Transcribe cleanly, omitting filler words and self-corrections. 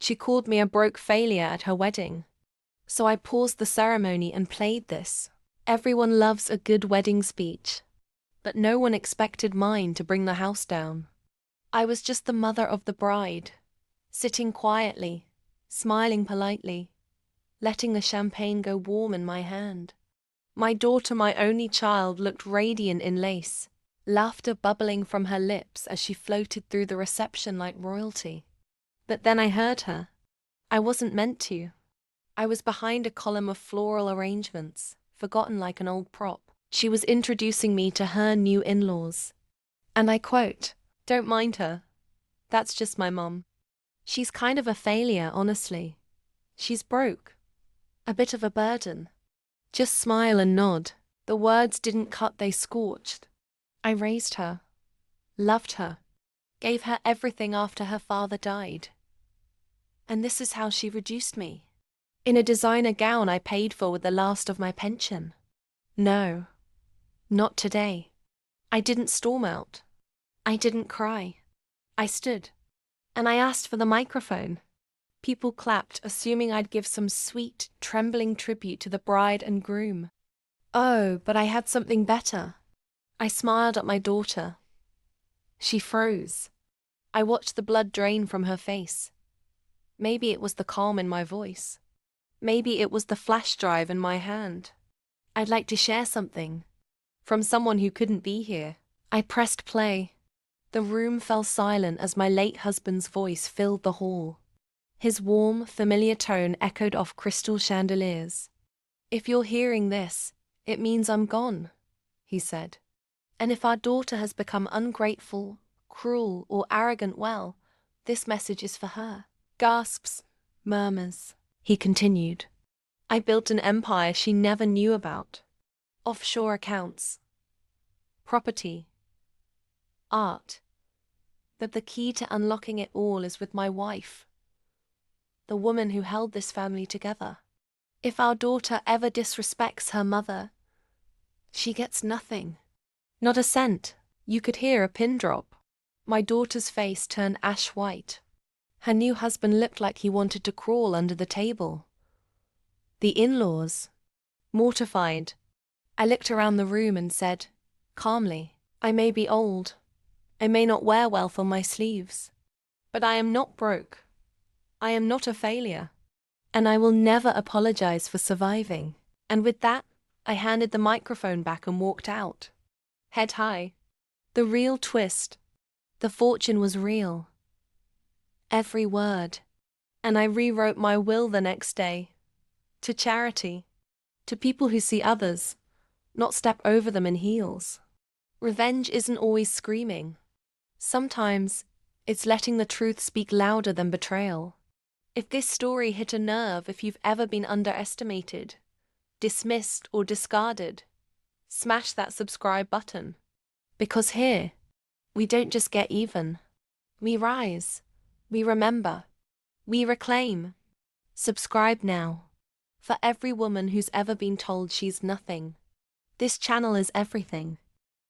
She called me a broke failure at her wedding. So I paused the ceremony and played this. Everyone loves a good wedding speech. But no one expected mine to bring the house down. I was just the mother of the bride, sitting quietly, smiling politely, letting the champagne go warm in my hand. My daughter, my only child, looked radiant in lace, laughter bubbling from her lips as she floated through the reception like royalty. But then I heard her. I wasn't meant to. I was behind a column of floral arrangements, forgotten like an old prop. She was introducing me to her new in-laws. And I quote, "Don't mind her. That's just my mum. She's kind of a failure, honestly. She's broke. A bit of a burden. Just smile and nod." The words didn't cut, they scorched. I raised her, loved her, gave her everything after her father died. And this is how she reduced me. In a designer gown I paid for with the last of my pension. No, not today. I didn't storm out. I didn't cry. I stood. And I asked for the microphone. People clapped, assuming I'd give some sweet, trembling tribute to the bride and groom. Oh, but I had something better. I smiled at my daughter. She froze. I watched the blood drain from her face. Maybe it was the calm in my voice. Maybe it was the flash drive in my hand. I'd like to share something. From someone who couldn't be here. I pressed play. The room fell silent as my late husband's voice filled the hall. His warm, familiar tone echoed off crystal chandeliers. "If you're hearing this, it means I'm gone," he said. "And if our daughter has become ungrateful, cruel, or arrogant, well, this message is for her." Gasps, murmurs. He continued. "I built an empire she never knew about. Offshore accounts. Property. Art. But the key to unlocking it all is with my wife. The woman who held this family together. If our daughter ever disrespects her mother, she gets nothing. Not a cent." You could hear a pin drop. My daughter's face turned ash white. Her new husband looked like he wanted to crawl under the table. The in-laws. Mortified. I looked around the room and said, calmly, "I may be old. I may not wear wealth on my sleeves. But I am not broke. I am not a failure. And I will never apologize for surviving." And with that, I handed the microphone back and walked out. Head high. The real twist. The fortune was real. Every word. And I rewrote my will the next day. To charity. To people who see others, not step over them in heels. Revenge isn't always screaming. Sometimes, it's letting the truth speak louder than betrayal. If this story hit a nerve, if you've ever been underestimated, dismissed or discarded, smash that subscribe button. Because here, we don't just get even. We rise. We remember. We reclaim. Subscribe now. For every woman who's ever been told she's nothing. This channel is everything.